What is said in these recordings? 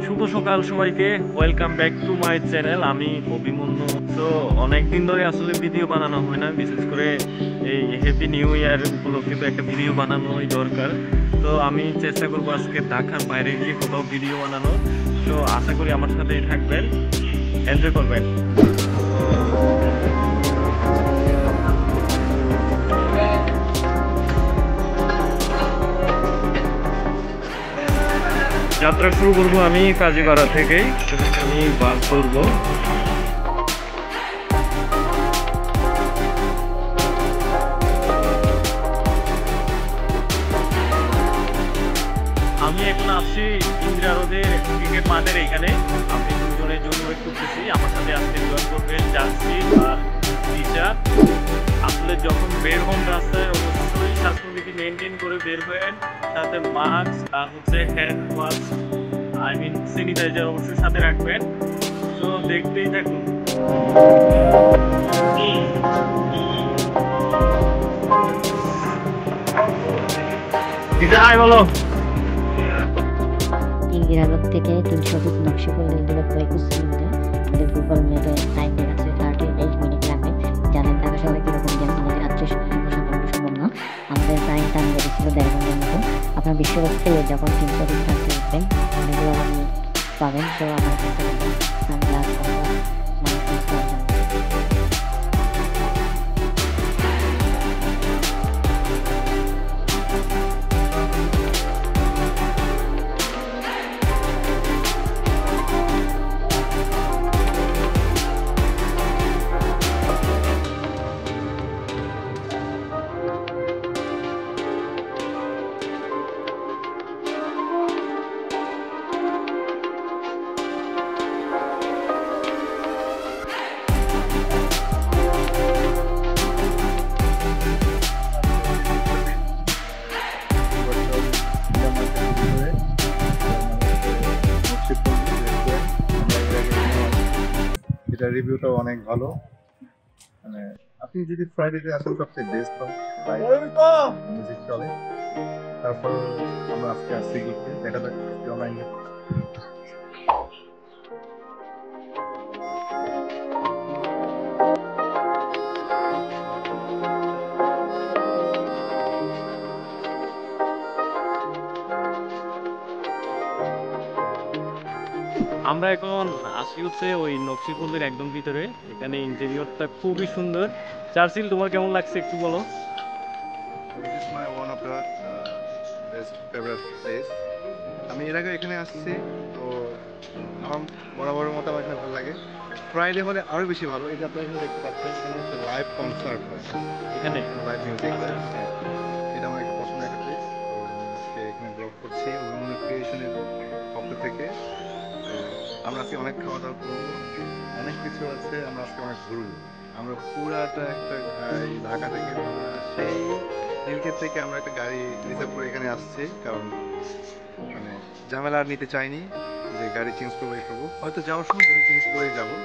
শুভ সকাল সবাইকে, welcome back to my channel. আমি অভিমন্যু। তো অনেকদিন ধরে আসলে ভিডিও বানানো হয় না, বিশেষ করে এই হ্যাপি নিউ ইয়ার উপলক্ষে তো একটা ভিডিও বানানোই দরকার। তো আমি চেষ্টা করবো আজকে ঢাকার বাইরে গিয়ে কোথাও ভিডিও বানানো। তো আশা করি আমার সাথেই থাকবেন, এনজয় করবেন। যাত্রা শুরু করবো আমি কাজীপাড়া থেকেই। আমি বাস করবো। আমি এখন আসছি ইন্দিরা রোডের ক্রিকেট মাঠের এখানে। আমি দুজনের জন্য ওয়েট করতেছি। আমার সাথে আজকে জয়েন করবেন জার্সি আর টিচার। আসলে যখন বের হন রাস্তায় অবশ্যই স্বাস্থ্যবিধি মেনটেন করে বের হবেন, সাথে মাস্ক আর হ্যান্ড ওয়াশ স্যানিটাইজার অবশ্যই সাথে রাখবেন। তো দেখতেই থাকুন। বলো। ইন্দিরা রোড থেকে 300 ফিট নকশাপল্লী দূরত্ব 21 কিলোমিটার। আমাদের গুগল ম্যাপে টাইম দেখাচ্ছে 38 মিনিট লাগবে। জানেন ঢাকা শহরে কিরকম জ্যাম, আমাদের রাত্রে সম্ভব না। আমাদের প্রায় টাইম লেগেছিল 1.5 ঘন্টার মতো। আপনার বিশ্বরোড থেকে যখন 300 ফিট রাস্তা উঠবেন অনেকগুলো পাবেন। তো আমার চেষ্টা করবেন সানগ্লাস এটা রিভিউটা অনেক ভালো। মানে আপনি যদি ফ্রাইডেতে আসেন সবচেয়ে বেস্ট হয়, মিউজিক চলে। তারপর আমরা আজকে আসছি ঘুরতে, দেখা যাক অনলাইন। আমরা এখন আসি ওই নকশিপল্লির একদম ভিতরে। এখানে ইন্টেরিয়রটা খুবই সুন্দর। চার্চিল, তোমার কেমন লাগছে একটু বলো। One of the best favourite place. আমি এর আগে এখানে আসছি, তো আমার বরাবরের মতো আমার এখানে ভালো লাগে। ফ্রাইডে হলে আরও বেশি ভালো। এই যে আপনারা এখানে দেখতে পাচ্ছেন, এখানে হচ্ছে লাইভ কনসার্ট হয়, এখানে লাইভ মিউজিক হয়। এটা আমার একটা পছন্দের একটা প্লেস। তো আজকে এখানে ব্লগ করছি অভিমন্যু ক্রিয়েশনের পক্ষ থেকে। তো আমরা আজকে অনেক খাওয়া দাওয়া করবো, অনেক কিছু আছে। আমরা আজকে অনেক ঘুরবো। আমরা পুরাটা একটা ঢাকা থেকে সেই নীলক্ষেত থেকে আমরা একটা গাড়ি রিজার্ভ করে এখানে আসছি, কারণ মানে ঝামেলা আর নিতে চাইনি যে গাড়ি চেঞ্জ করবো। হয়তো যাওয়ার সময় গাড়ি চেঞ্জ করে যাবো।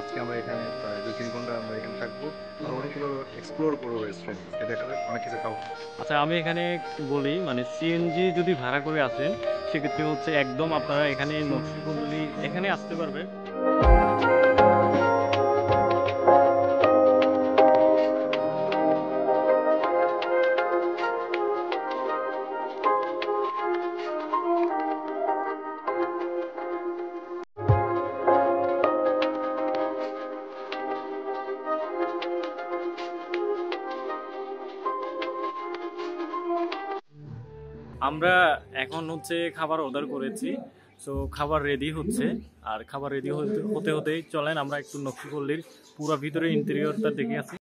আজকে আমরা এখানে প্রায় 2-3 ঘন্টা আমরা এখানে থাকবো আর অনেকগুলো এক্সপ্লোর করবো রেস্টুরেন্টে, দেখা যাক অনেক কিছু খাবো। আচ্ছা, আমি এখানে একটু বলি, সিএনজি যদি ভাড়া করে আসেন সেক্ষেত্রে একদম আপনারা এখানে নকশিপল্লি এখানে আসতে পারবেন। আমরা এখন খাবার অর্ডার করেছি। তো খাবার রেডি হচ্ছে, আর খাবার রেডি হতে হতেই চলেন আমরা একটু নকশিপল্লির পুরো ভিতরে ইন্টেরিয়রটা দেখে আসি।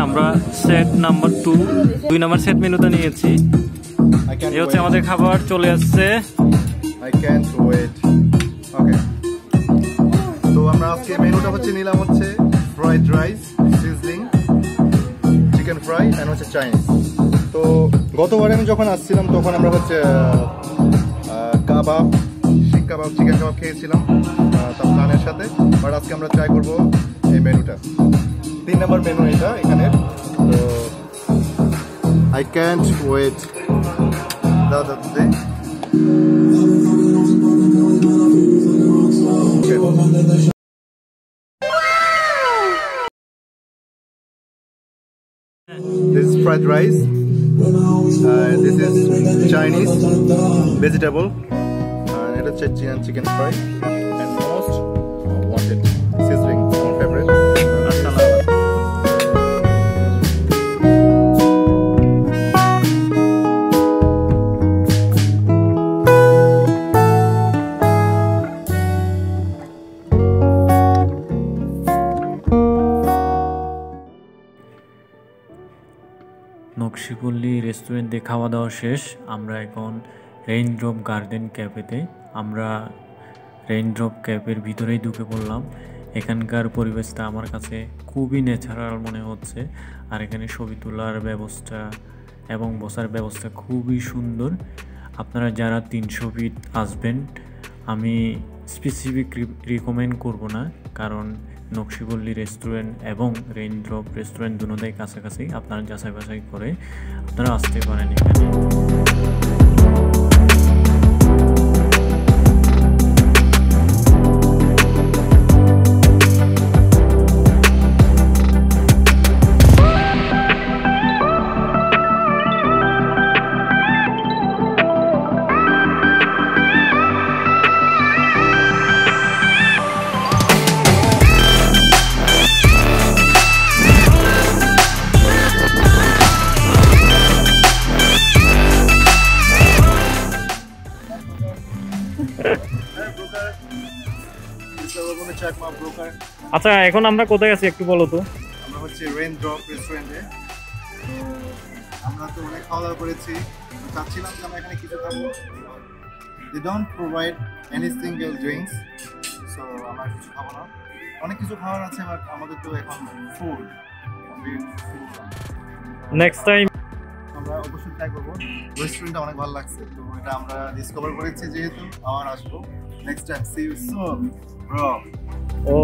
আমরা সেট নাম্বার 2 নাম্বার সেট মেনুটা নিয়েছি। এই হচ্ছে আমাদের খাবার চলে আসছে। I can't wait. Okay. তো আমরা আজকে মেনুটা হচ্ছে নিলাম হচ্ছে fried rice, sizzling, chicken fry and হচ্ছে চাইনিজ। তো গতবারে আমি যখন আসছিলাম তখন আমরা হচ্ছে কাবাব, শিক কাবাব, চিকেন কাবাব খেয়েছিলাম তার নানের সাথে। বাট আজকে আমরা ট্রাই করবো এই মেনুটা। 3 নম্বর মেনু এটা এখানে। তো I can't wait. দাও দে। This is fried rice. This is Chinese vegetable. And it is chicken fry. And most wanted sizzling, our favorite. নকশিপল্লী রেস্টুরেন্টে খাওয়া দাওয়া শেষ। আমরা এখন রেইনড্রপ গার্ডেন ক্যাফেতে। আমরা রেইনড্রপ ক্যাফের ভিতরেই ঢুকে পড়লাম। এখানকার পরিবেশটা আমার কাছে খুবই ন্যাচারাল মনে হচ্ছে। আর এখানে ছবি তোলার ব্যবস্থা এবং বসার ব্যবস্থা খুবই সুন্দর। আপনারা যারা 300 ফিট আসবেন, আমি স্পেসিফিক রিকমেন্ড করব না, কারণ নকশিপল্লী রেস্টুরেন্ট এবং রেইনড্রপ রেস্টুরেন্ট দুটোই কাছাকাছি। আপনারা যাচাই বাছাই করে আপনারা আসতে পারেন এখানে। আচ্ছা, এখন আমরা কোথায় আছি একটু বলো তো। আমরা হচ্ছে রেইনড্রপ রেস্টুরেন্টে। তো আমরা তো অনেক খাওয়া দাওয়া করেছি, চাচ্ছিলাম যে আমরা এখানে কিছু খাবো। They don't provide any single drinks, so আমরা কিছু খাবো না। অনেক কিছু খাওয়ার আছে, বাট আমাদের তো এখন ফুল। নেক্সট টাইম আমরা অবশ্যই ট্রাই করবো। রেস্টুরেন্টটা অনেক ভালো লাগছে, তো এটা আমরা ডিসকভার করেছি যেহেতু আবার আসবো। Next time see you soon bro. O